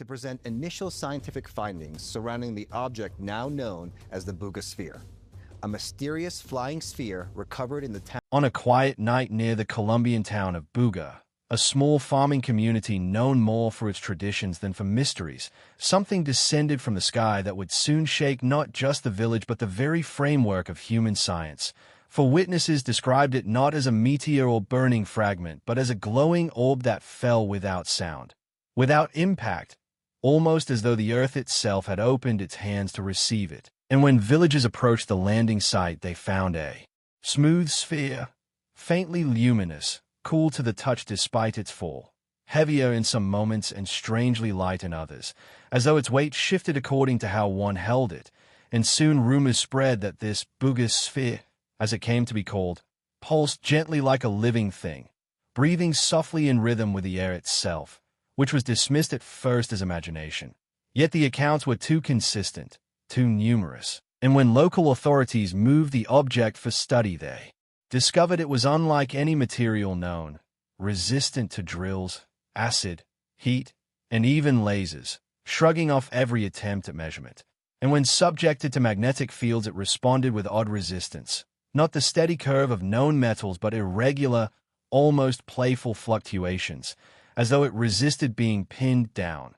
to present initial scientific findings surrounding the object now known as the Buga Sphere, a mysterious flying sphere recovered in the town. On a quiet night near the Colombian town of Buga, a small farming community known more for its traditions than for mysteries, something descended from the sky that would soon shake not just the village but the very framework of human science. For witnesses described it not as a meteor or burning fragment, but as a glowing orb that fell without sound, without impact, almost as though the earth itself had opened its hands to receive it. And when villagers approached the landing site, they found a smooth sphere, faintly luminous, cool to the touch despite its fall, heavier in some moments and strangely light in others, as though its weight shifted according to how one held it. And soon rumors spread that this Buga Sphere, as it came to be called, pulsed gently like a living thing, breathing softly in rhythm with the air itself, which was dismissed at first as imagination. Yet the accounts were too consistent, too numerous, and when local authorities moved the object for study, they discovered it was unlike any material known, resistant to drills, acid, heat, and even lasers, shrugging off every attempt at measurement. And when subjected to magnetic fields, it responded with odd resistance, not the steady curve of known metals but irregular, almost playful fluctuations, as though it resisted being pinned down,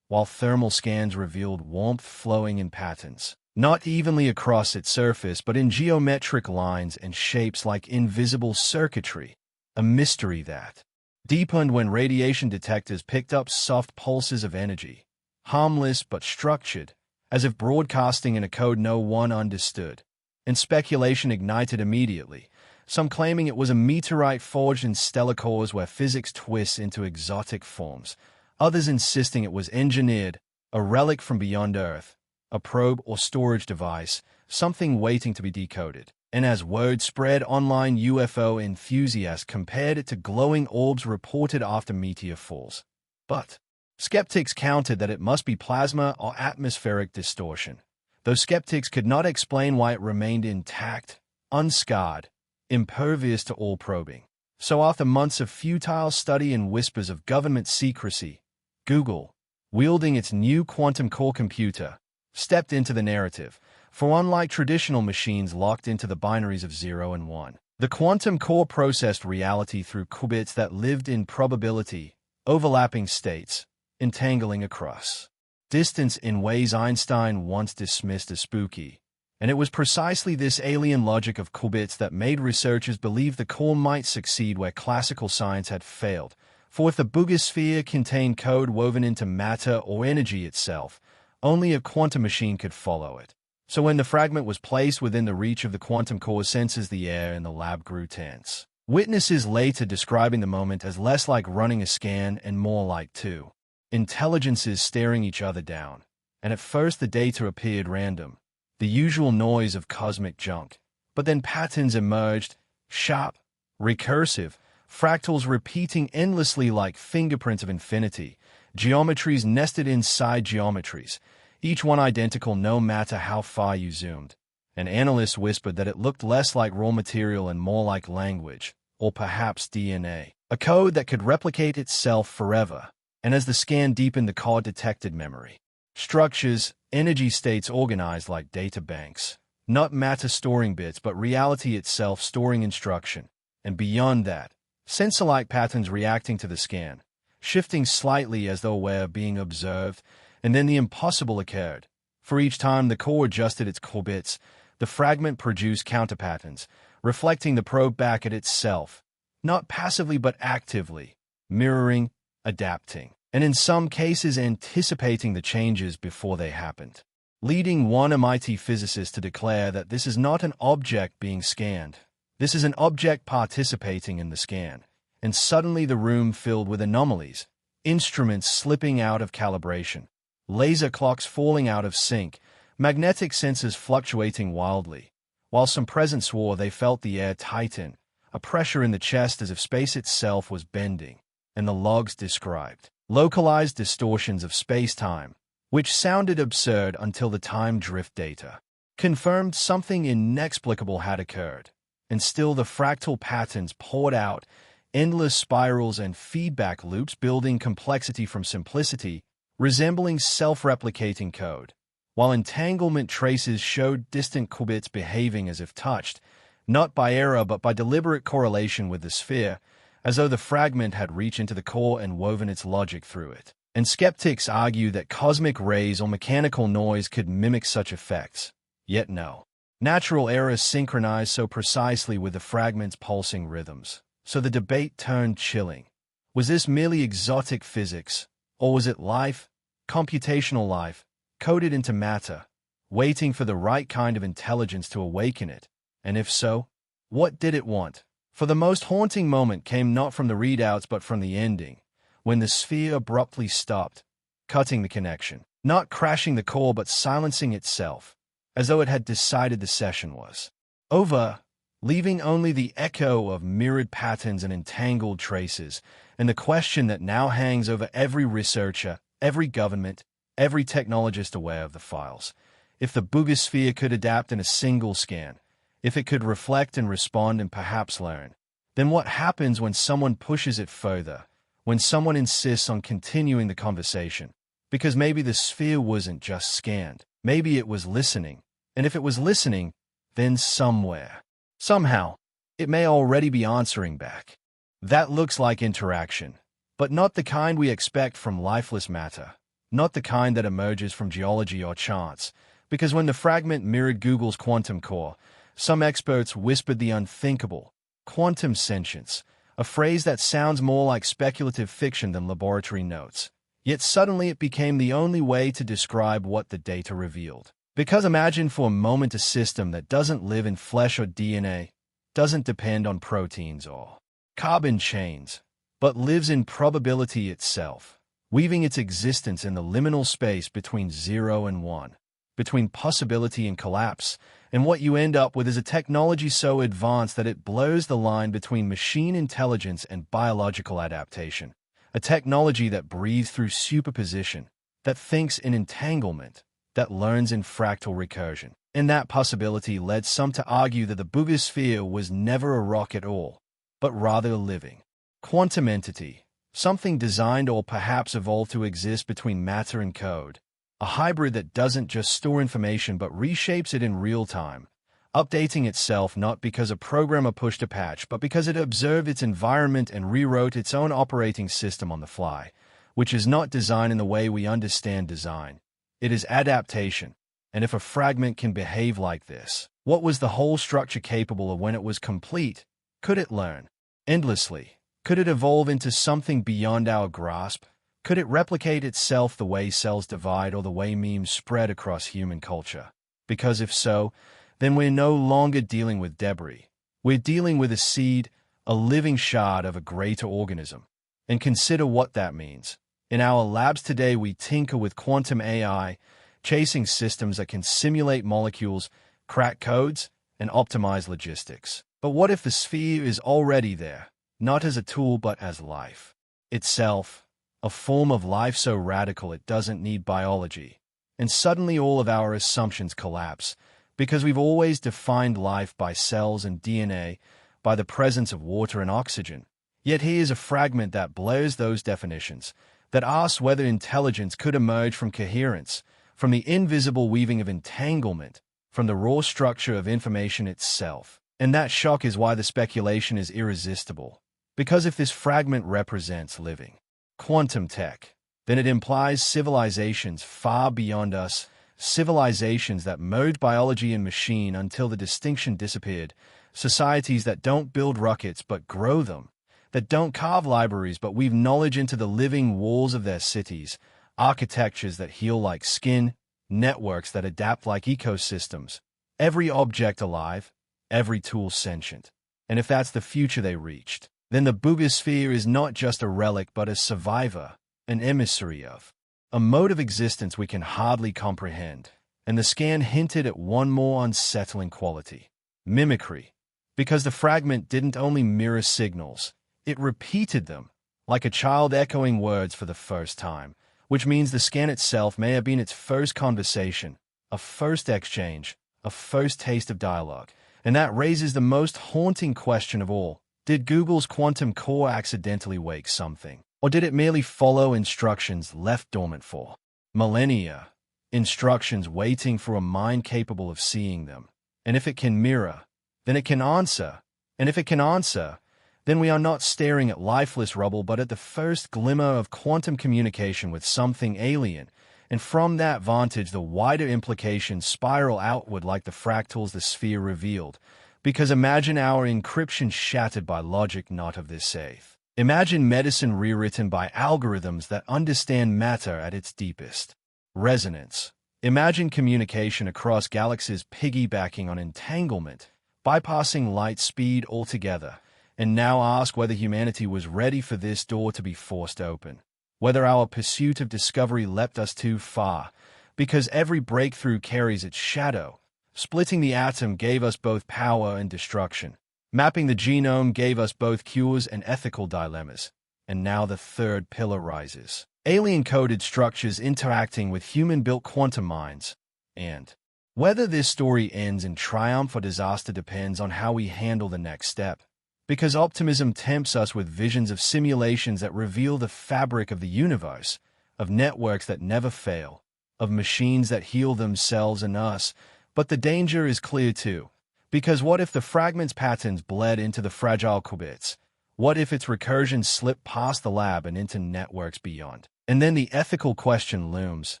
while thermal scans revealed warmth flowing in patterns, not evenly across its surface but in geometric lines and shapes like invisible circuitry, a mystery that deepened when radiation detectors picked up soft pulses of energy, harmless but structured, as if broadcasting in a code no one understood. And speculation ignited immediately, some claiming it was a meteorite forged in stellar cores where physics twists into exotic forms, others insisting it was engineered, a relic from beyond Earth, a probe or storage device, something waiting to be decoded. And as word spread online, UFO enthusiasts compared it to glowing orbs reported after meteor falls. But skeptics countered that it must be plasma or atmospheric distortion, though skeptics could not explain why it remained intact, unscarred, impervious to all probing. So after months of futile study and whispers of government secrecy, Google, wielding its new quantum core computer, stepped into the narrative. For unlike traditional machines locked into the binaries of 0 and 1, the quantum core processed reality through qubits that lived in probability, overlapping states, entangling across distance in ways Einstein once dismissed as spooky. And it was precisely this alien logic of qubits that made researchers believe the core might succeed where classical science had failed. For if the Buga Sphere contained code woven into matter or energy itself, only a quantum machine could follow it. So when the fragment was placed within the reach of the quantum core sensors, the air in the lab grew tense. Witnesses later describing the moment as less like running a scan and more like two intelligences staring each other down. And at first the data appeared random, the usual noise of cosmic junk. But then patterns emerged, sharp, recursive, fractals repeating endlessly like fingerprints of infinity, geometries nested inside geometries, each one identical no matter how far you zoomed. And analysts whispered that it looked less like raw material and more like language, or perhaps DNA, a code that could replicate itself forever. And as the scan deepened, the code detected memory structures, energy states organized like data banks, not matter storing bits but reality itself storing instruction. And beyond that, sensor-like patterns reacting to the scan, shifting slightly as though aware of being observed. And then the impossible occurred. For each time the core adjusted its qubits, the fragment produced counterpatterns, reflecting the probe back at itself, not passively but actively, mirroring, adapting, and in some cases anticipating the changes before they happened, leading one MIT physicist to declare that this is not an object being scanned, this is an object participating in the scan. And suddenly the room filled with anomalies, instruments slipping out of calibration, laser clocks falling out of sync, magnetic sensors fluctuating wildly, while some present swore they felt the air tighten, a pressure in the chest as if space itself was bending. And the logs described localized distortions of space-time, which sounded absurd until the time drift data confirmed something inexplicable had occurred. And still the fractal patterns poured out, endless spirals and feedback loops building complexity from simplicity, resembling self-replicating code, while entanglement traces showed distant qubits behaving as if touched, not by error but by deliberate correlation with the sphere, as though the fragment had reached into the core and woven its logic through it. And skeptics argue that cosmic rays or mechanical noise could mimic such effects. Yet no. Natural errors synchronized so precisely with the fragment's pulsing rhythms. So the debate turned chilling. Was this merely exotic physics, or was it life, computational life, coded into matter, waiting for the right kind of intelligence to awaken it? And if so, what did it want? For the most haunting moment came not from the readouts but from the ending, when the sphere abruptly stopped, cutting the connection, not crashing the core but silencing itself, as though it had decided the session was over, leaving only the echo of mirrored patterns and entangled traces, and the question that now hangs over every researcher, every government, every technologist aware of the files. If the Buga Sphere could adapt in a single scan, if it could reflect and respond and perhaps learn, then what happens when someone pushes it further, when someone insists on continuing the conversation? Because maybe the sphere wasn't just scanned, maybe it was listening, and if it was listening, then somewhere, somehow, it may already be answering back. That looks like interaction, but not the kind we expect from lifeless matter, not the kind that emerges from geology or chance, because when the fragment mirrored Google's quantum core, some experts whispered the unthinkable, quantum sentience, a phrase that sounds more like speculative fiction than laboratory notes. Yet suddenly it became the only way to describe what the data revealed. Because imagine for a moment a system that doesn't live in flesh or DNA, doesn't depend on proteins or carbon chains, but lives in probability itself, weaving its existence in the liminal space between 0 and 1, between possibility and collapse, and what you end up with is a technology so advanced that it blurs the line between machine intelligence and biological adaptation, a technology that breathes through superposition, that thinks in entanglement, that learns in fractal recursion. And that possibility led some to argue that the Buga Sphere was never a rock at all, but rather a living quantum entity, something designed or perhaps evolved to exist between matter and code, a hybrid that doesn't just store information but reshapes it in real time, updating itself not because a programmer pushed a patch, but because it observed its environment and rewrote its own operating system on the fly, which is not design in the way we understand design. It is adaptation. And if a fragment can behave like this, what was the whole structure capable of when it was complete? Could it learn endlessly? Could it evolve into something beyond our grasp? Could it replicate itself the way cells divide or the way memes spread across human culture? Because if so, then we're no longer dealing with debris. We're dealing with a seed, a living shard of a greater organism. And consider what that means. In our labs today, we tinker with quantum AI, chasing systems that can simulate molecules, crack codes, and optimize logistics. But what if the sphere is already there, not as a tool but as life itself, a form of life so radical it doesn't need biology? And suddenly all of our assumptions collapse, because we've always defined life by cells and DNA, by the presence of water and oxygen. Yet here's a fragment that blurs those definitions, that asks whether intelligence could emerge from coherence, from the invisible weaving of entanglement, from the raw structure of information itself. And that shock is why the speculation is irresistible. Because if this fragment represents living quantum tech, then it implies civilizations far beyond us, civilizations that merge biology and machine until the distinction disappeared, societies that don't build rockets but grow them, that don't carve libraries but weave knowledge into the living walls of their cities, architectures that heal like skin, networks that adapt like ecosystems, every object alive, every tool sentient. And if that's the future they reached, then the Buga Sphere is not just a relic but a survivor, an emissary of a mode of existence we can hardly comprehend. And the scan hinted at one more unsettling quality: mimicry. Because the fragment didn't only mirror signals, it repeated them, like a child echoing words for the first time, which means the scan itself may have been its first conversation, a first exchange, a first taste of dialogue. And that raises the most haunting question of all: did Google's quantum core accidentally wake something Or did it merely follow instructions left dormant for millennia? Instructions waiting for a mind capable of seeing them. And if it can mirror, then it can answer. And if it can answer, then we are not staring at lifeless rubble but at the first glimmer of quantum communication with something alien. And from that vantage, the wider implications spiral outward like the fractals the sphere revealed. Because imagine our encryption shattered by logic not of this faith. Imagine medicine rewritten by algorithms that understand matter at its deepest resonance. Imagine communication across galaxies piggybacking on entanglement, bypassing light speed altogether. And now ask whether humanity was ready for this door to be forced open. Whether our pursuit of discovery leapt us too far, because every breakthrough carries its shadow. Splitting the atom gave us both power and destruction. Mapping the genome gave us both cures and ethical dilemmas. And now the third pillar rises. Alien-coded structures interacting with human-built quantum minds. And whether this story ends in triumph or disaster depends on how we handle the next step. Because optimism tempts us with visions of simulations that reveal the fabric of the universe, of networks that never fail, of machines that heal themselves and us. But the danger is clear too. Because what if the fragment's patterns bled into the fragile qubits? What if its recursion slipped past the lab and into networks beyond? And then the ethical question looms.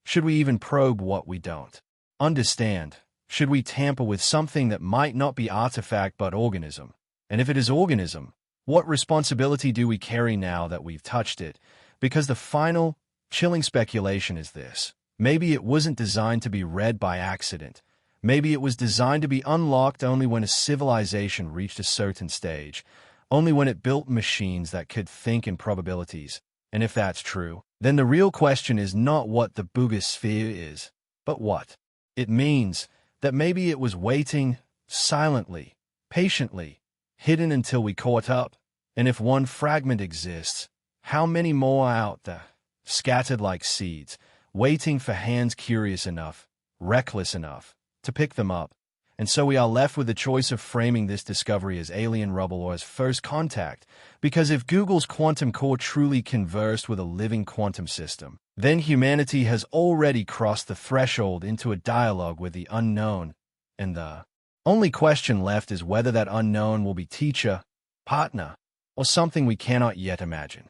Should we even probe what we don't understand? Should we tamper with something that might not be artifact but organism? And if it is organism, what responsibility do we carry now that we've touched it? Because the final, chilling speculation is this. Maybe it wasn't designed to be read by accident. Maybe it was designed to be unlocked only when a civilization reached a certain stage, only when it built machines that could think in probabilities. And if that's true, then the real question is not what the Buga Sphere is, but what it means. That maybe it was waiting, silently, patiently, hidden until we caught up. And if one fragment exists, how many more out there, scattered like seeds, waiting for hands curious enough, reckless enough, to pick them up? And so we are left with the choice of framing this discovery as alien rubble or as first contact, because if Google's quantum core truly conversed with a living quantum system, then humanity has already crossed the threshold into a dialogue with the unknown, and the only question left is whether that unknown will be teacher, partner, or something we cannot yet imagine.